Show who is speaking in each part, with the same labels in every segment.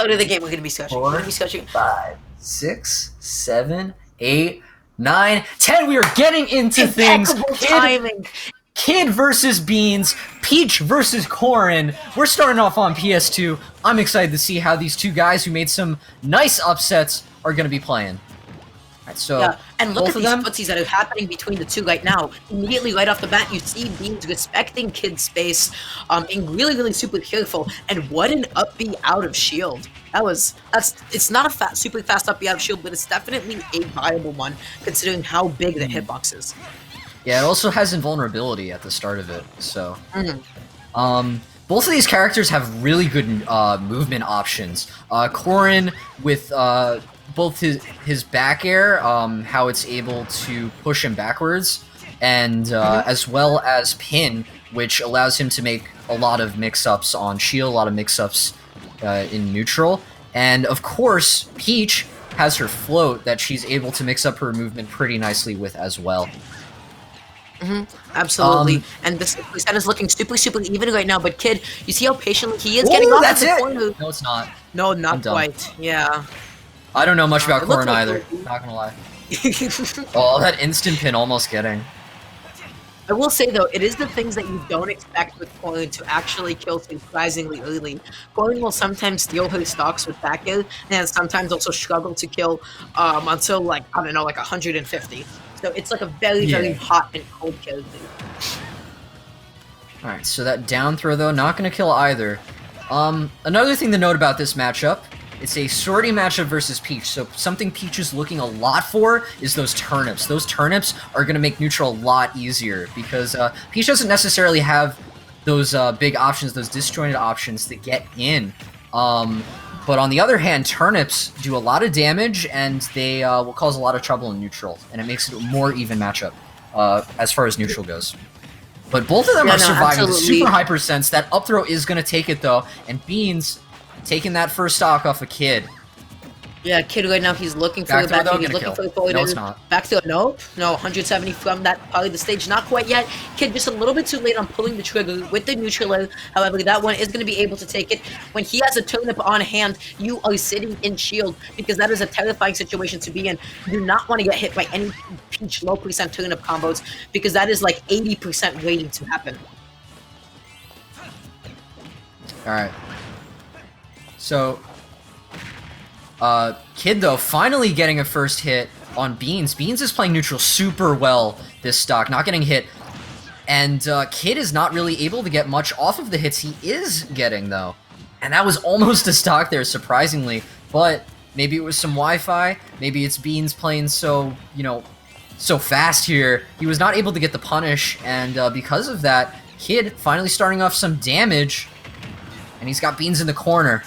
Speaker 1: start of the game we're gonna be scratching. We're
Speaker 2: 4,
Speaker 1: gonna be scratching.
Speaker 2: 5, 6, 7, 8, 9, 10. We are getting into things.
Speaker 1: Impeccable timing.
Speaker 2: Kid versus Beans, Peach versus Corrin. We're starting off on PS2. I'm excited to see how these two guys who made some nice upsets are going to be playing. Alright, so
Speaker 1: yeah, and look
Speaker 2: both
Speaker 1: at
Speaker 2: of
Speaker 1: these
Speaker 2: them
Speaker 1: footsies that are happening between the two right now. Immediately, right off the bat, you see Beans respecting Kid's space, being really super careful. And what an up B out of shield! It's not a super fast up B out of shield, but it's definitely a viable one considering how big the hitbox is.
Speaker 2: Yeah, it also has invulnerability at the start of it, so... both of these characters have really good movement options. Corrin with both his back air, how it's able to push him backwards, and as well as Pin, which allows him to make a lot of mix-ups on shield, a lot of mix-ups in neutral. And of course, Peach has her float that she's able to mix up her movement pretty nicely with as well.
Speaker 1: Absolutely, and this set is looking super even right now. But Kid, you see how patiently he is getting off the corner.
Speaker 2: No, it's not.
Speaker 1: No, not quite. Yeah.
Speaker 2: I don't know much about Corrin either. Not gonna lie. Oh, that instant pin almost getting.
Speaker 1: I will say though, it is the things that you don't expect with Corrin to actually kill surprisingly early. Corrin will sometimes steal her stocks with back air, and sometimes also struggle to kill until like, I don't know, like 150. So it's like a very hot and cold kill.
Speaker 2: Alright, so that down throw though, not gonna kill either. Another thing to note about this matchup, it's a sortie matchup versus Peach, so something Peach is looking a lot for is those turnips. Those turnips are gonna make neutral a lot easier, because Peach doesn't necessarily have those big options, those disjointed options to get in. But on the other hand, turnips do a lot of damage, and they will cause a lot of trouble in neutral, and it makes it a more even matchup as far as neutral goes. But both of them are surviving the super hyper sense. That up throw is going to take it, though, and Beans taking that first stock off a Kid.
Speaker 1: Yeah, Kid right now, he's looking for the back throw. He's looking for the forward.
Speaker 2: No, it's not.
Speaker 1: Back throw, no, 170 from that part of the stage. Not quite yet. Kid just a little bit too late on pulling the trigger with the neutral air. However, that one is going to be able to take it. When he has a turnip on hand, you are sitting in shield, because that is a terrifying situation to be in. You do not want to get hit by any Peach low percent turnip combos, because that is like 80% waiting to happen.
Speaker 2: Alright. So... Kid, though, finally getting a first hit on Beans. Beans is playing neutral super well this stock, not getting hit. And Kid is not really able to get much off of the hits he is getting, though. And that was almost a stock there, surprisingly. But maybe it was some Wi-Fi. Maybe it's Beans playing so, you know, so fast here. He was not able to get the punish, and because of that, Kid finally starting off some damage. And he's got Beans in the corner.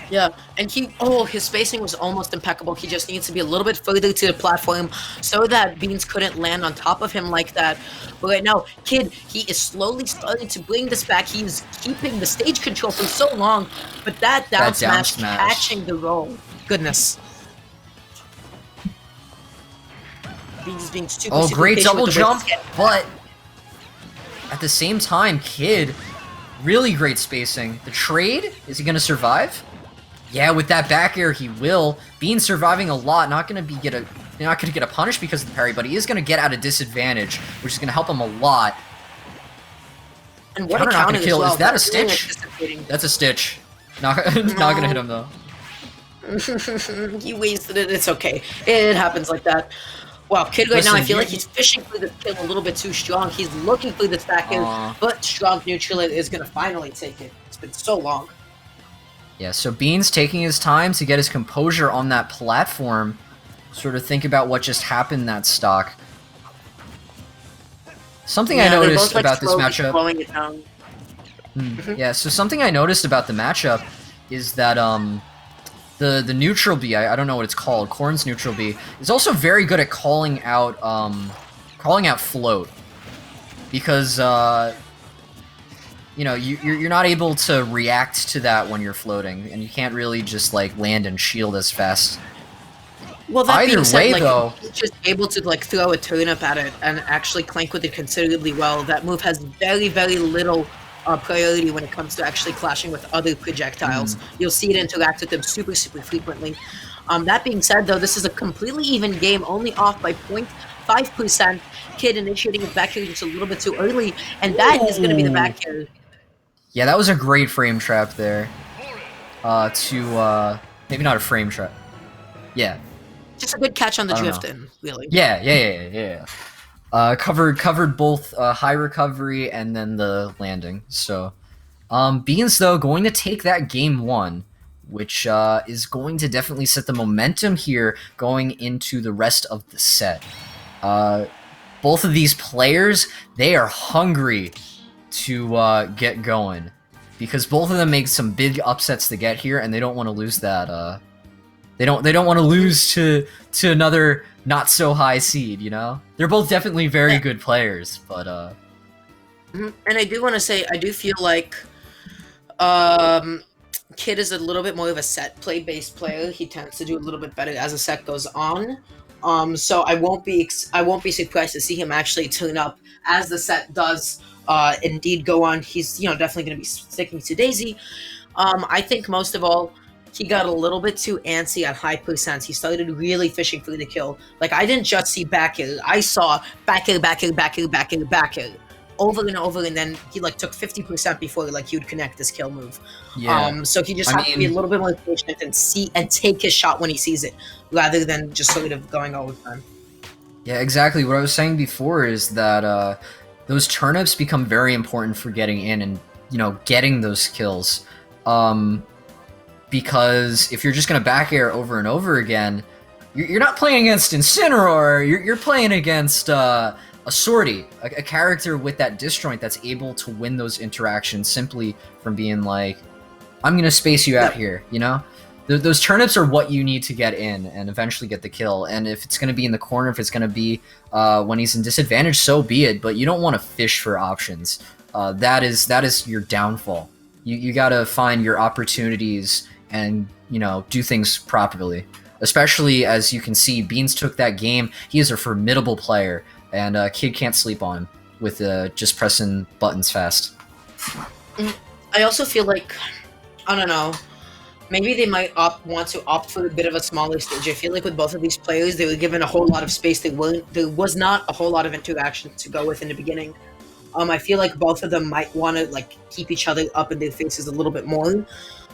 Speaker 1: Yeah, and his spacing was almost impeccable. He just needs to be a little bit further to the platform so that Beans couldn't land on top of him like that. But right now, Kid, he is slowly starting to bring this back. He's keeping the stage control for so long, but that down smash catching the roll. Goodness. Beans is being super
Speaker 2: great
Speaker 1: patient
Speaker 2: double
Speaker 1: with the
Speaker 2: jump, but at the same time, Kid, really great spacing. The trade, is he going to survive? Yeah, with that back air, he will. Beans surviving a lot, not gonna get a punish because of the parry, but he is gonna get at a disadvantage, which is gonna help him a lot.
Speaker 1: And what not gonna kill?
Speaker 2: Is that a stitch? That's a stitch. Not gonna hit him though.
Speaker 1: He wasted it. It's okay. It happens like that. Wow, Kid right now, I feel like he's fishing for this kill a little bit too strong. He's looking for this back air, but strong neutral is gonna finally take it. It's been so long.
Speaker 2: Yeah, so Beans taking his time to get his composure on that platform, sort of think about what just happened in that stock. Something I noticed about this matchup... Yeah, so something I noticed about the matchup is that the neutral B, I don't know what it's called, Corrin's neutral B, is also very good at calling out float. Because you know, you're not able to react to that when you're floating, and you can't really just like land and shield as fast.
Speaker 1: Well, that being said, like, he's just able to like throw a turnip at it and actually clank with it considerably well. That move has very little priority when it comes to actually clashing with other projectiles. You'll see it interact with them super frequently. That being said, though, this is a completely even game, only off by 0.5%. Kid initiating his back air just a little bit too early, and that is going to be the back air.
Speaker 2: Yeah, that was a great frame trap there. Maybe not a frame trap. Yeah.
Speaker 1: Just a good catch on the drift in, really.
Speaker 2: Yeah. Covered both high recovery and then the landing. So, Beans though going to take that game 1, which is going to definitely set the momentum here going into the rest of the set. Both of these players, they are hungry to get going because both of them make some big upsets to get here, and they don't want to lose that. They don't want to lose to another not so high seed. You know, they're both definitely very good players, but
Speaker 1: And I do want to say, I do feel like Kid is a little bit more of a set play based player. He tends to do a little bit better as the set goes on. So I won't be surprised to see him actually tune up as the set does indeed go on. He's definitely going to be sticking to Daisy. I think most of all, he got a little bit too antsy at high percents. He started really fishing for the kill. Like, I didn't just see back air. I saw back air over and over, and then he took 50% before he would connect this kill move.
Speaker 2: yeah.
Speaker 1: So he just has to be a little bit more patient and take his shot when he sees it, rather than just sort of going all the time.
Speaker 2: Yeah, exactly. What I was saying before is that those turnips become very important for getting in and getting those kills. Because if you're just gonna back air over and over again, you're not playing against Incineroar. You're playing against a Sortie, a character with that disjoint that's able to win those interactions simply from being like, I'm gonna space you out here. Those turnips are what you need to get in and eventually get the kill. And if it's gonna be in the corner, if it's gonna be when he's in disadvantage, so be it. But you don't want to fish for options. That is your downfall. You gotta find your opportunities and do things properly. Especially as you can see, Beans took that game. He is a formidable player, and Kid can't sleep on with just pressing buttons fast.
Speaker 1: I also feel like, I don't know, maybe they might want to opt for a bit of a smaller stage. I feel like with both of these players, they were given a whole lot of space. There was not a whole lot of interaction to go with in the beginning. I feel like both of them might want to keep each other up in their faces a little bit more.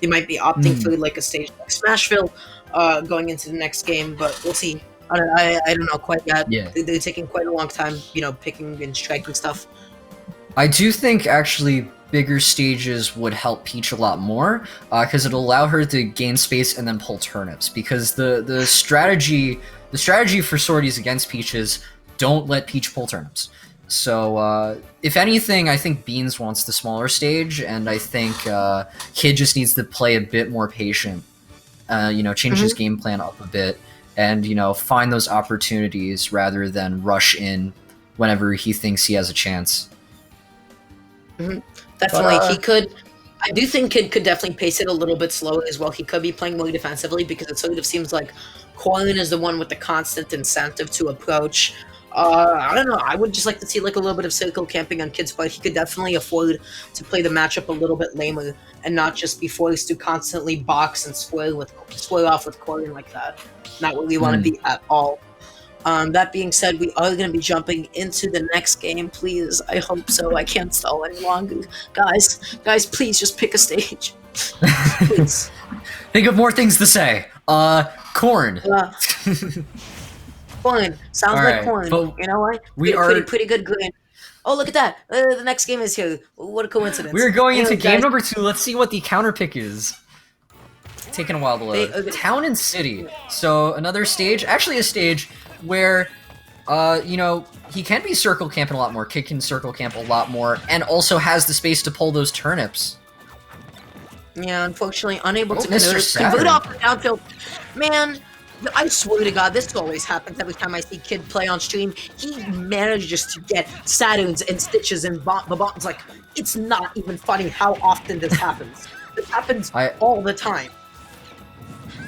Speaker 1: They might be opting for a stage like Smashville going into the next game, but we'll see. I don't know quite yet.
Speaker 2: Yeah.
Speaker 1: They're taking quite a long time, picking and striking stuff.
Speaker 2: I do think actually bigger stages would help Peach a lot more because it'll allow her to gain space and then pull turnips. Because the strategy for sorties against Peach is don't let Peach pull turnips. So, if anything, I think Beans wants the smaller stage, and I think Kid just needs to play a bit more patient, change his game plan up a bit, and, find those opportunities rather than rush in whenever he thinks he has a chance.
Speaker 1: Definitely, he could. I do think Kid could definitely pace it a little bit slower as well. He could be playing more defensively because it sort of seems like Corrin is the one with the constant incentive to approach. I don't know. I would just like to see a little bit of circle camping on Kid's part. He could definitely afford to play the matchup a little bit lamer and not just be forced to constantly box and square off with Corrin like that. Not what we want to be at all. That being said, we are going to be jumping into the next game. Please, I hope so. I can't stall any longer, guys. Please just pick a stage. Please.
Speaker 2: Think of more things to say. Corn.
Speaker 1: Corn. Sounds like corn. You know what?
Speaker 2: We are
Speaker 1: pretty good green. Oh, look at that. The next game is here. What a coincidence.
Speaker 2: We're going into game number 2. Let's see what the counter pick is. Taking a while to load. Town and City. So another stage. Actually a stage where, he can be circle camping a lot more. Kid can circle camp a lot more. And also has the space to pull those turnips.
Speaker 1: Yeah, unfortunately unable to convert off the downfield. Man, I swear to God, this always happens every time I see Kid play on stream. He manages to get Saturns and Stitches and bombs. It's not even funny how often this happens. This happens all the time.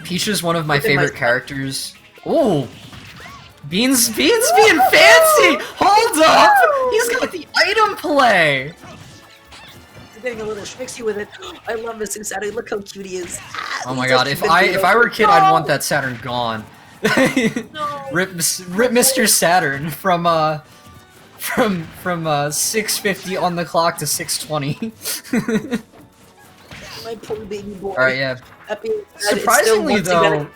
Speaker 2: Peach is one of my favorite characters. Ooh! Beans being fancy! Hold up! He's got the item play!
Speaker 1: getting a little schmixy with it. I love missing Saturn. Look how cute he is.
Speaker 2: Oh my god, if I were a kid, I'd want that Saturn gone.
Speaker 1: No.
Speaker 2: Rip Mr. Saturn from 6:50 on the clock to 6:20.
Speaker 1: My poor baby boy.
Speaker 2: Alright, yeah.
Speaker 1: That being said,
Speaker 2: Surprisingly
Speaker 1: it's still, once
Speaker 2: though,
Speaker 1: again,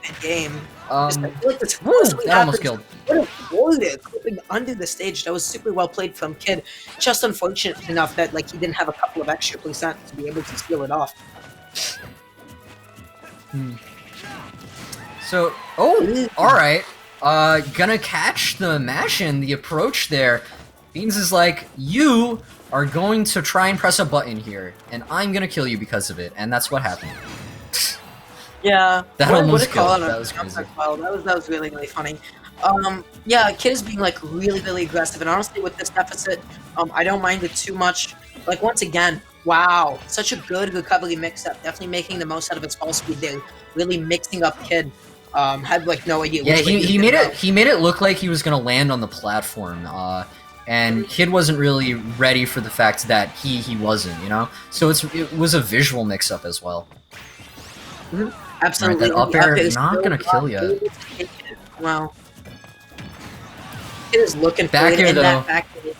Speaker 1: a game.
Speaker 2: um,
Speaker 1: I feel like this
Speaker 2: woo,
Speaker 1: constantly
Speaker 2: that almost
Speaker 1: happens.
Speaker 2: killed.
Speaker 1: What a warrior clipping under the stage. That was super well played from Kid. Just unfortunate enough that like he didn't have a couple of extra percent to be able to steal it off.
Speaker 2: So, alright. Gonna catch the mash-in, the approach there. Beans is like, you are going to try and press a button here, and I'm gonna kill you because of it, and that's what happened.
Speaker 1: Yeah,
Speaker 2: That
Speaker 1: what
Speaker 2: almost
Speaker 1: a call
Speaker 2: killed.
Speaker 1: on
Speaker 2: That was crazy.
Speaker 1: Well, that was really, really funny. Yeah, Kid is being like really, really aggressive, and honestly, with this deficit, I don't mind it too much. Like once again, wow, such a good recovery mix-up. Definitely making the most out of its ball speed there. Really mixing up Kid. Had like no idea.
Speaker 2: Yeah,
Speaker 1: which way
Speaker 2: he
Speaker 1: was
Speaker 2: made
Speaker 1: gonna
Speaker 2: it. He made it look like he was gonna land on the platform, and Kid wasn't really ready for the fact that he wasn't, you know. So it was a visual mix-up as well.
Speaker 1: go. Absolutely.
Speaker 2: Right, that up air
Speaker 1: is
Speaker 2: not
Speaker 1: still
Speaker 2: gonna kill ya.
Speaker 1: able to take it. Wow. Kid is looking
Speaker 2: Back
Speaker 1: for it
Speaker 2: air,
Speaker 1: in
Speaker 2: though.
Speaker 1: that back air.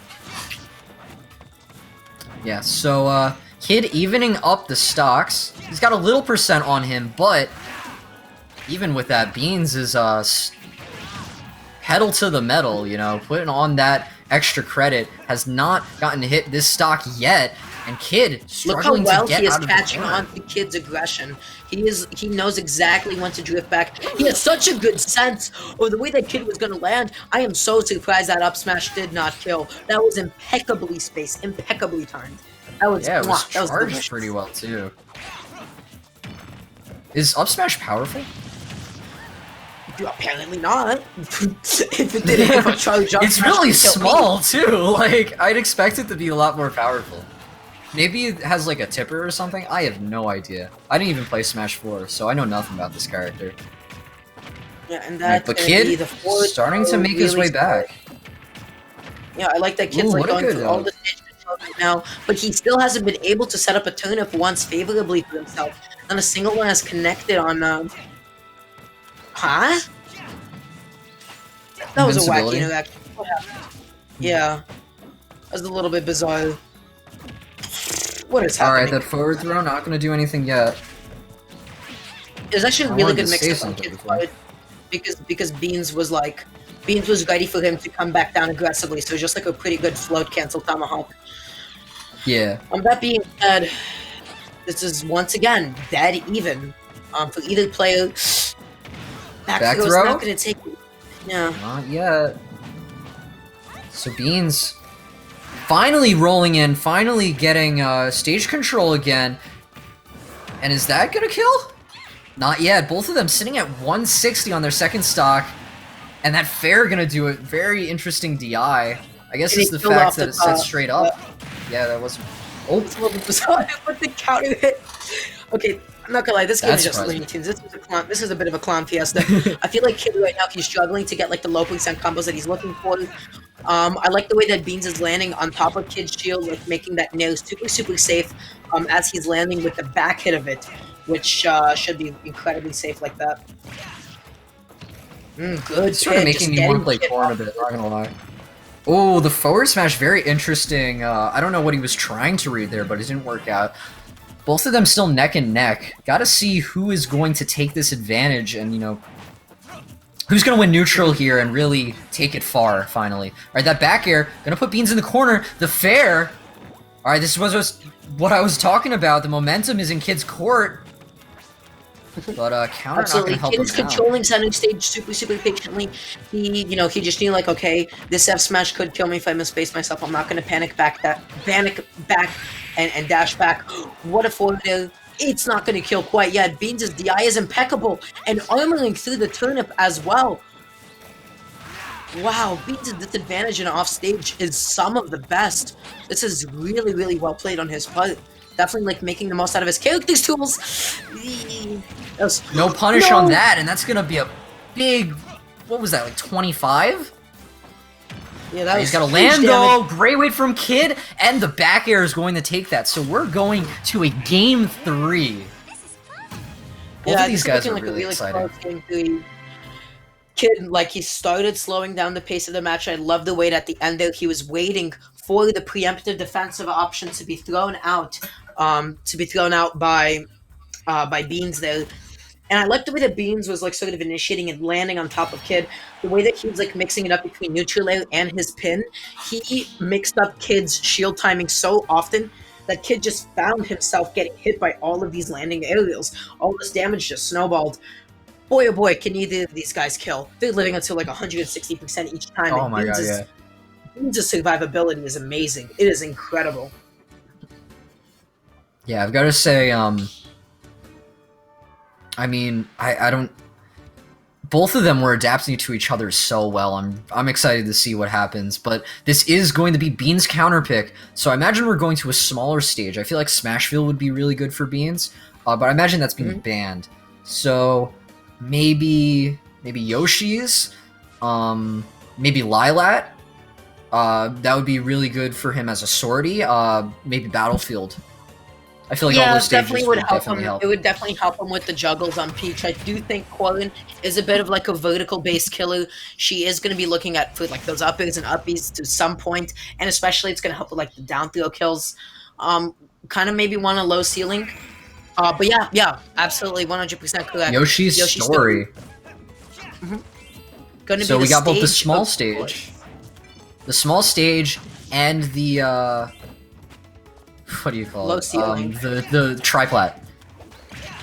Speaker 2: Yeah. So Kid evening up the stocks. He's got a little percent on him, but even with that, Beans is pedal to the metal, you know, putting on that extra credit, has not gotten to hit this stock yet, and Kid
Speaker 1: Look how
Speaker 2: struggling
Speaker 1: well
Speaker 2: to get
Speaker 1: he is
Speaker 2: out of
Speaker 1: catching
Speaker 2: the
Speaker 1: on to Kid's aggression. He knows exactly when to drift back. He has such a good sense of the way that Kid was gonna land. I am so surprised that up smash did not kill. That was impeccably spaced, impeccably timed. That was
Speaker 2: Yeah, it was
Speaker 1: that was
Speaker 2: charged
Speaker 1: delicious.
Speaker 2: pretty well too. Is up smash powerful?
Speaker 1: Apparently not. If it didn't have a charge up
Speaker 2: It's
Speaker 1: smash,
Speaker 2: really
Speaker 1: it would kill me.
Speaker 2: small too. Like I'd expect it to be a lot more powerful. Maybe it has like a tipper or something. I have no idea. I didn't even play Smash 4, so I know nothing about this character.
Speaker 1: Yeah, and
Speaker 2: Right,
Speaker 1: that's
Speaker 2: but
Speaker 1: gonna be
Speaker 2: Kid
Speaker 1: the fourth
Speaker 2: starting to make his
Speaker 1: really
Speaker 2: way back.
Speaker 1: Yeah, I like that Kid's
Speaker 2: Ooh,
Speaker 1: like
Speaker 2: what a
Speaker 1: going
Speaker 2: good
Speaker 1: through all
Speaker 2: dog.
Speaker 1: the stage control right now, but he still hasn't been able to set up a turnip once favorably for himself. Not a single one has connected on. Huh? That was a wacky
Speaker 2: Invincibility?
Speaker 1: interaction. What happened? Yeah, that was a little bit bizarre. What is happening?
Speaker 2: Alright, that forward throw, not gonna do anything yet.
Speaker 1: It was actually a
Speaker 2: I
Speaker 1: really
Speaker 2: wanted
Speaker 1: good
Speaker 2: to say
Speaker 1: mix up on
Speaker 2: something
Speaker 1: Kid's
Speaker 2: before.
Speaker 1: part because Beans was ready for him to come back down aggressively, so it was just like a pretty good float cancel tomahawk.
Speaker 2: Yeah.
Speaker 1: That being said, this is once again dead even for either player. Back throw is
Speaker 2: throw?
Speaker 1: not going to take. Yeah.
Speaker 2: Not yet. So Beans finally rolling in, finally getting stage control again. And is that gonna kill? Not yet. Both of them sitting at 160 on their second stock. And that fair gonna do it. Very interesting DI. I guess
Speaker 1: And
Speaker 2: it's
Speaker 1: he
Speaker 2: the
Speaker 1: killed
Speaker 2: fact
Speaker 1: off
Speaker 2: that
Speaker 1: the
Speaker 2: it sets straight up. Yeah, that was... Oh,
Speaker 1: It's a little bit bizarre, but the counter hit. Okay, I'm not gonna lie, this game
Speaker 2: That's
Speaker 1: is just
Speaker 2: surprising.
Speaker 1: Looney Tunes. This is a bit of a clown fiesta. I feel like Kid right now, he's struggling to get like the low percent combos that he's looking for. I like the way that Beans is landing on top of Kid's shield, like making that nail super safe as he's landing with the back hit of it, which should be incredibly safe like that. Good.
Speaker 2: it's sort of
Speaker 1: Kid,
Speaker 2: making
Speaker 1: just
Speaker 2: me want to
Speaker 1: getting
Speaker 2: play
Speaker 1: Kid
Speaker 2: Corrin a bit, not gonna lie. Oh, the forward smash, very interesting. I don't know what he was trying to read there, but it didn't work out. Both of them still neck and neck. Gotta see who is going to take this advantage and, you know, who's gonna win neutral here and really take it far, finally. Alright, that back air, gonna put Beans in the corner. The fair. Alright, this was what I was talking about. The momentum is in Kid's court. But counter
Speaker 1: Absolutely,
Speaker 2: not gonna help
Speaker 1: Kid
Speaker 2: him
Speaker 1: is
Speaker 2: out.
Speaker 1: controlling center stage super patiently. He just knew like, okay, this F smash could kill me if I misspaced myself. I'm not gonna panic back and dash back. What a forward air. It's not gonna kill quite yet. Beans' DI is impeccable and armoring through the turnip as well. Wow, Beans' disadvantage in off stage is some of the best. This is really well played on his part. Definitely like making the most out of his character's tools.
Speaker 2: No punish on that, and that's gonna be a big... What was that, like 25?
Speaker 1: Yeah, that
Speaker 2: He's
Speaker 1: was
Speaker 2: got to
Speaker 1: huge
Speaker 2: land,
Speaker 1: damage.
Speaker 2: though. Great weight from Kid, and the back air is going to take that. So we're going to a game 3. Both of these guys are really exciting.
Speaker 1: Close game 3. Kid, like, he started slowing down the pace of the match. I love the way at the end there he was waiting for the preemptive defensive option to be thrown out, by Beans there. And I like the way that Beans was like sort of initiating and landing on top of Kid. The way that he was like mixing it up between neutral air and his pin. He mixed up Kid's shield timing so often that Kid just found himself getting hit by all of these landing aerials. All this damage just snowballed. Boy, oh boy, can either of these guys kill. They're living until like 160% each time.
Speaker 2: Oh my god, yeah.
Speaker 1: Beans' survivability is amazing. It is incredible.
Speaker 2: Yeah, I've got to say, I mean, I don't... Both of them were adapting to each other so well. I'm excited to see what happens, but this is going to be Beans' counter pick, so I imagine we're going to a smaller stage. I feel like Smashville would be really good for Beans, but I imagine that's being banned. So maybe Yoshi's, maybe Lilat. That would be really good for him as a sortie. Maybe Battlefield. I feel like all those stages would definitely help.
Speaker 1: It would definitely help him with the juggles on Peach. I do think Corrin is a bit of like a vertical-based killer. She is going to be looking at for like those up airs and uppies to some point, and especially it's going to help with like the down throw kills. Kind of maybe want a low ceiling. But yeah, absolutely, 100% correct.
Speaker 2: Yoshi's story.
Speaker 1: So
Speaker 2: we got both the small stage, and the what do you call
Speaker 1: low
Speaker 2: it?
Speaker 1: Ceiling.
Speaker 2: The triplat.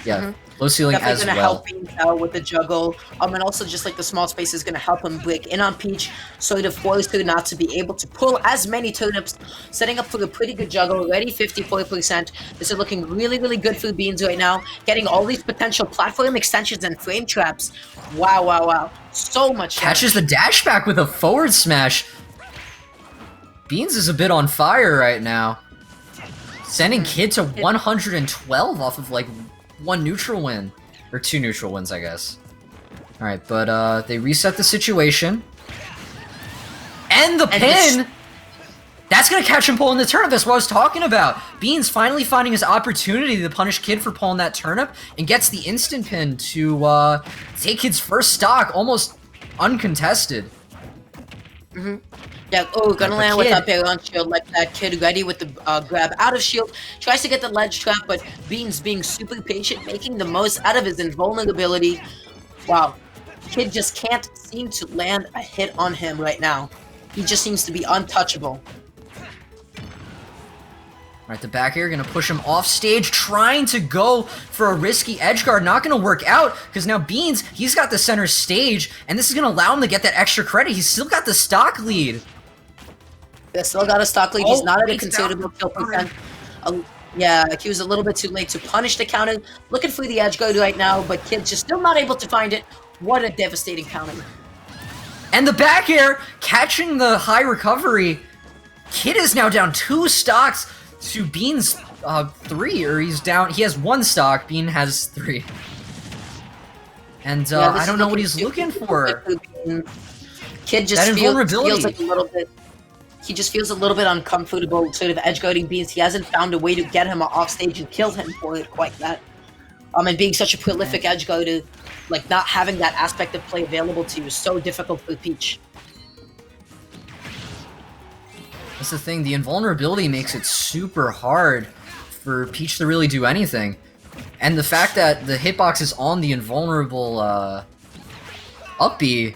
Speaker 2: Yeah, low ceiling
Speaker 1: definitely
Speaker 2: as
Speaker 1: gonna
Speaker 2: well.
Speaker 1: help Beans out with the juggle. And also just like the small space is gonna help him break in on Peach, so to force her not to be able to pull as many turnips, setting up for a pretty good juggle. Already 54%. This is looking really, really good for Beans right now. Getting all these potential platform extensions and frame traps. Wow. So much
Speaker 2: Catches
Speaker 1: damage.
Speaker 2: the dash back with a forward smash. Beans is a bit on fire right now. Sending Kid to 112 off of like one neutral win. Or 2 neutral wins, I guess. Alright, but they reset the situation. And the pin! That's gonna catch him pulling the turnip, that's what I was talking about. Beans finally finding his opportunity to punish Kid for pulling that turnip, and gets the instant pin to take Kid's first stock, almost uncontested.
Speaker 1: Yeah, gonna land with up air on shield like that. Kid ready with the grab out of shield. Tries to get the ledge trap, but Beans being super patient, making the most out of his invulnerability. Wow. Kid just can't seem to land a hit on him right now. He just seems to be untouchable.
Speaker 2: Alright, the back air gonna push him off stage, trying to go for a risky edge guard. Not gonna work out, because now Beans, he's got the center stage, and this is gonna allow him to get that extra credit. He's still got the stock lead.
Speaker 1: Yeah, still got a stock lead. He's not at a considerable kill percent. Yeah, he was a little bit too late to punish the counter. Looking for the edge guard right now, but Kid's just still not able to find it. What a devastating counter.
Speaker 2: And the back air, catching the high recovery. Kid is now down 2 stocks to Bean's 3, or he has 1 stock, Bean has 3. And I don't know what he's looking for.
Speaker 1: Kid just feels like a little bit. He just feels a little bit uncomfortable sort of edge guarding Beans. He hasn't found a way to get him off stage and kill him for it quite that. And being such a prolific edge guarder, like not having that aspect of play available to you is so difficult for Peach.
Speaker 2: That's the thing, the invulnerability makes it super hard for Peach to really do anything. And the fact that the hitbox is on the invulnerable up B.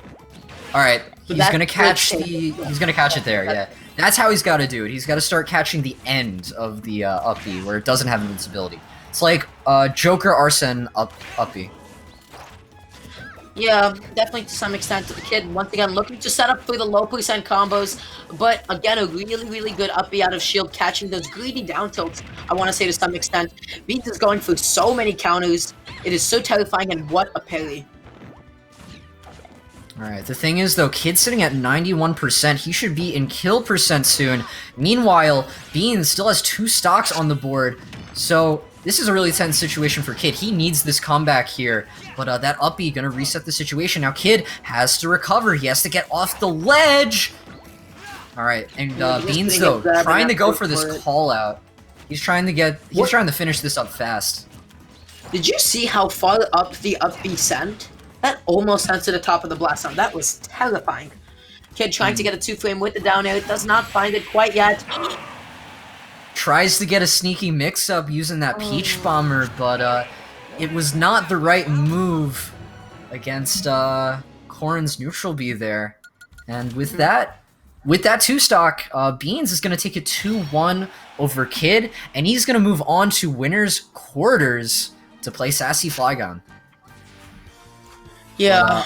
Speaker 2: Alright, he's gonna catch it there, yeah. That's how he's gotta do it. He's gotta start catching the end of the up B where it doesn't have invincibility. It's like Joker Arsene up B.
Speaker 1: Yeah, definitely to some extent. The Kid, once again, looking to set up for the low percent combos, but again, a really, really good up B out of shield, catching those greedy down tilts, I want to say to some extent. Beans is going for so many counters. It is so terrifying, and what a parry.
Speaker 2: Alright, the thing is though, Kid's sitting at 91%, he should be in kill percent soon. Meanwhile, Bean still has 2 stocks on the board, so this is a really tense situation for Kid. He needs this comeback here, but that up B gonna reset the situation. Now Kid has to recover, he has to get off the ledge! All right, and
Speaker 1: Just
Speaker 2: Beans
Speaker 1: getting
Speaker 2: though
Speaker 1: a grab
Speaker 2: trying
Speaker 1: and
Speaker 2: to go
Speaker 1: effort
Speaker 2: for this
Speaker 1: for it.
Speaker 2: call out. He's trying to finish this up fast.
Speaker 1: Did you see how far up the sent? That almost sent to the top of the blast zone. That was terrifying. Kid trying to get a 2-frame with the down air, does not find it quite yet.
Speaker 2: Tries to get a sneaky mix-up using that Peach Bomber, but it was not the right move against Corrin's neutral B there. And with that 2-stock, Beans is going to take a 2-1 over Kid, and he's going to move on to winner's quarters to play Sassy Flygon.
Speaker 1: Yeah.